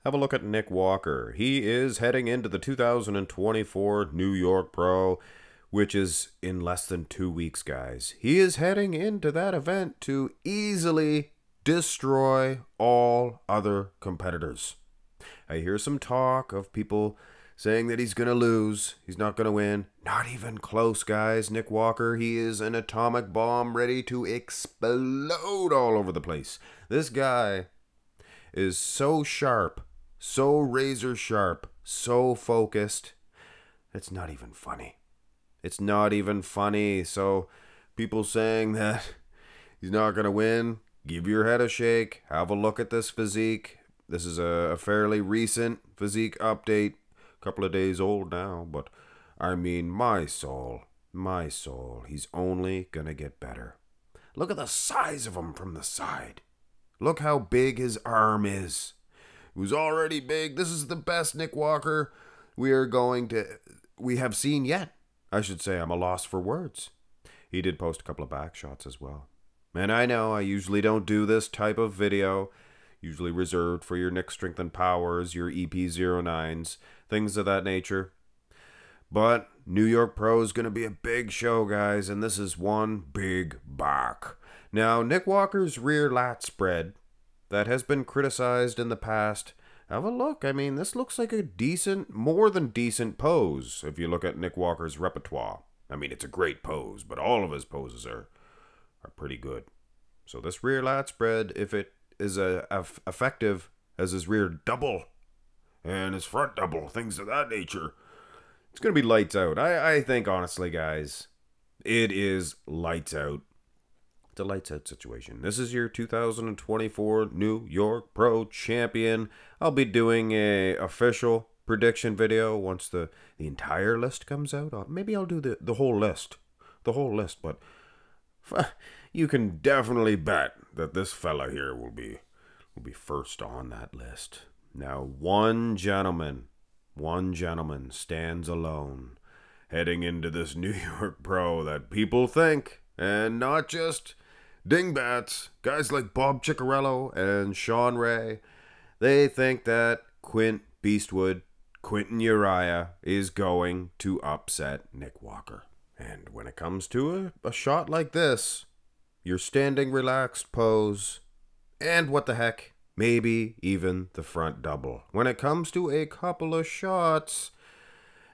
Have a look at Nick Walker. He is heading into the 2024 New York Pro, which is in less than 2 weeks, guys. He is heading into that event to easily destroy all other competitors. I hear some talk of people saying that he's going to lose. He's not going to win. Not even close, guys. Nick Walker, he is an atomic bomb ready to explode all over the place. This guy is so sharp, so razor sharp, so focused. It's not even funny. It's not even funny. So people saying that he's not going to win, give your head a shake. Have a look at this physique. This is a fairly recent physique update. A couple of days old now, but I mean, my soul, he's only going to get better. Look at the size of him from the side. Look how big his arm is. It was already big. This is the best Nick Walker we have seen yet. I should say I'm a loss for words. He did post a couple of back shots as well. And I know I usually don't do this type of video, usually reserved for your Nick Strength and Powers, your EP09s, things of that nature. But New York Pro is going to be a big show, guys, and this is one big back. Now, Nick Walker's rear lat spread that has been criticized in the past. Have a look. I mean, this looks like a decent, more than decent pose if you look at Nick Walker's repertoire. I mean, it's a great pose, but all of his poses are pretty good. So this rear lat spread, if it is effective as his rear double and his front double, things of that nature, it's going to be lights out. I think, honestly, guys, it is lights out. It's a lights out situation. This is your 2024 New York Pro Champion. I'll be doing a official prediction video once the entire list comes out. Maybe I'll do the whole list. The whole list, but you can definitely bet that this fella here will be first on that list. Now, one gentleman stands alone heading into this New York Pro that people think, and not just dingbats, guys like Bob Ciccarello and Sean Ray, they think that Quint Beastwood, Quinton Uriah, is going to upset Nick Walker. And when it comes to a shot like this, your standing relaxed pose, and what the heck, maybe even the front double. When it comes to a couple of shots,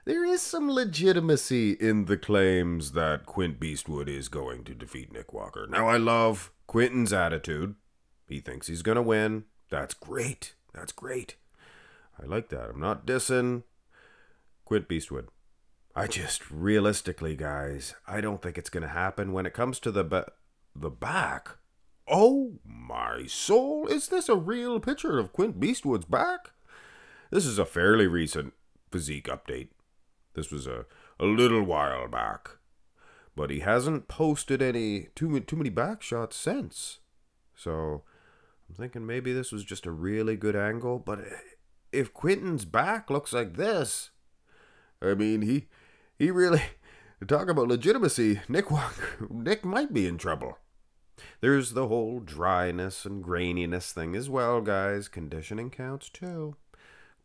there is some legitimacy in the claims that Quint Beastwood is going to defeat Nick Walker. Now, I love Quinton's attitude. He thinks he's going to win. That's great. That's great. I like that. I'm not dissing Quint Beastwood. I just, realistically, guys, I don't think it's going to happen. When it comes to the back, oh my soul, is this a real picture of Quint Beastwood's back? This is a fairly recent physique update. This was a little while back, but he hasn't posted too many back shots since. So I'm thinking maybe this was just a really good angle. But if Quinton's back looks like this, I mean, he really, talk about legitimacy, Nick might be in trouble. There's the whole dryness and graininess thing as well, guys. Conditioning counts too.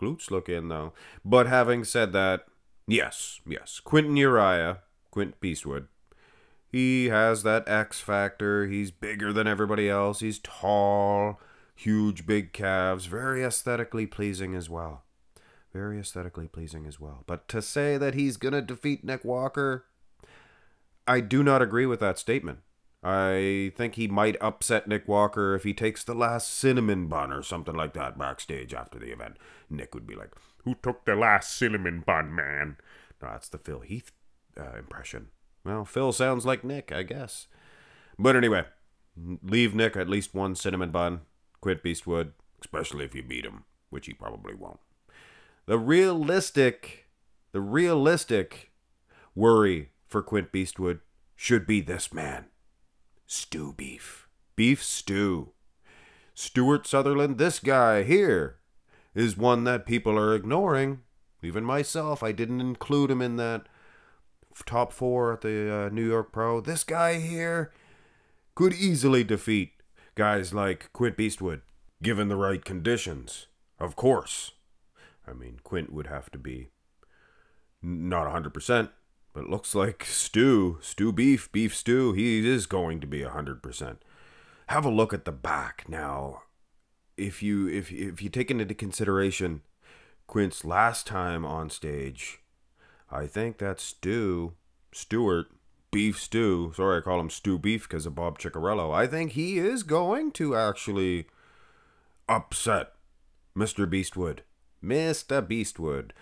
Glutes look in though. But having said that, yes, Quinton Uriah, Quint Beastwood, he has that X factor. He's bigger than everybody else. He's tall, huge, big calves, very aesthetically pleasing as well. Very aesthetically pleasing as well. But to say that he's going to defeat Nick Walker, I do not agree with that statement. I think he might upset Nick Walker if he takes the last cinnamon bun or something like that backstage after the event. Nick would be like, "Who took the last cinnamon bun, man?" No, that's the Phil Heath impression. Well, Phil sounds like Nick, I guess. But anyway, leave Nick at least one cinnamon bun. Quint Beastwood, especially if you beat him, which he probably won't. The realistic worry for Quint Beastwood should be this man. Stew beef. Beef stew. Stuart Sutherland, this guy here, is one that people are ignoring. Even myself, I didn't include him in that top 4 at the New York Pro. This guy here could easily defeat guys like Quint Beastwood, given the right conditions. Of course. I mean, Quint would have to be not 100%, but it looks like beef stew, he is going to be 100%. Have a look at the back now. If you take into consideration Quint's last time on stage, I think that Stewart, beef stew, sorry I call him Stew Beef because of Bob Ciccarello, I think he is going to actually upset Mr. Beastwood. Mr. Beastwood.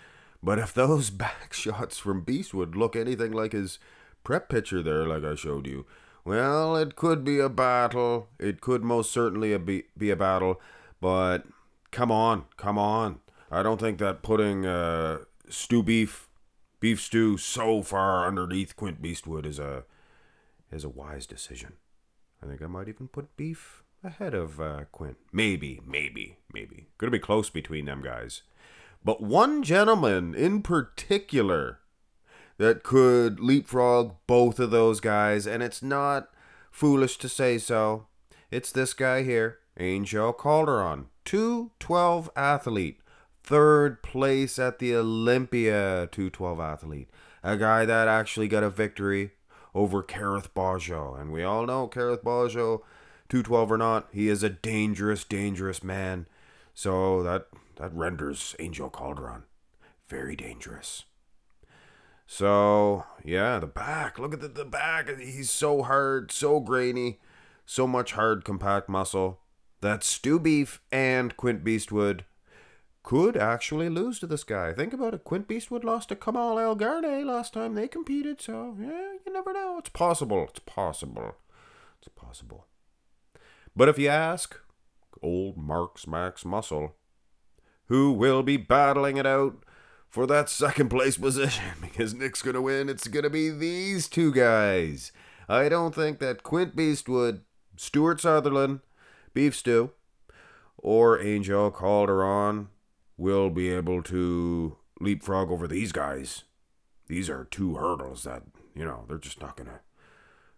But if those back shots from Beastwood look anything like his prep picture there, like I showed you, well, it could be a battle. It could most certainly be a battle. But come on. I don't think that putting beef stew so far underneath Quint Beastwood is a wise decision. I think I might even put beef ahead of Quint. Maybe. Gonna be close between them guys. But one gentleman in particular that could leapfrog both of those guys, and it's not foolish to say so. It's this guy here, Angel Calderon, 212 athlete, third place at the Olympia 212 athlete. A guy that actually got a victory over Kareth Baggio. And we all know Kareth Baggio, 212 or not, he is a dangerous man. So that renders Angel Calderon very dangerous. So, yeah, the back. Look at the back. He's so hard, so grainy, so much hard, compact muscle that Stew Beef and Quint Beastwood could actually lose to this guy. Think about it. Quint Beastwood lost to Kamal El Garne last time they competed. So, yeah, you never know. It's possible. But if you ask old Max Muscle, who will be battling it out for that second place position, because Nick's going to win, it's going to be these two guys. I don't think that Quint Beastwood, Stuart Sutherland, Beef Stew, or Angel Calderon will be able to leapfrog over these guys. These are two hurdles that, they're just not going to...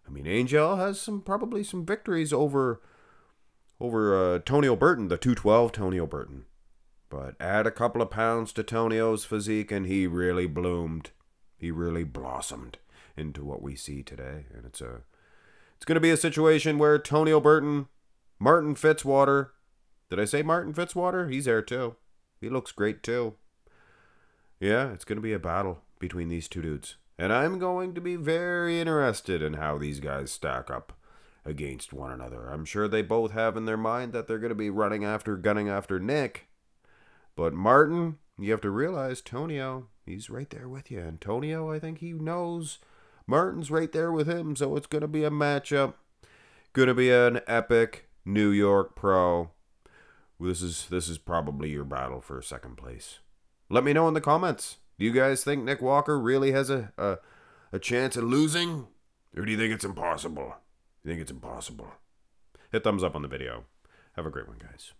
I mean, Angel has probably some victories over Tonio Burton, the 212 Tonio Burton. But add a couple of pounds to Tonio's physique and he really bloomed. He really blossomed into what we see today. And it's going to be a situation where Tonio Burton, Martin Fitzwater, did I say Martin Fitzwater? He's there too. He looks great too. Yeah, it's going to be a battle between these two dudes. And I'm going to be very interested in how these guys stack up against one another. I'm sure they both have in their mind that they're going to be gunning after Nick. But Martin, you have to realize, Tonio, he's right there with you. And Tonio, I think he knows Martin's right there with him. So it's going to be a matchup. Going to be an epic New York Pro. This is probably your battle for second place. Let me know in the comments. Do you guys think Nick Walker really has a chance at losing? Or do you think it's impossible? You think it's impossible? Hit thumbs up on the video. Have a great one, guys.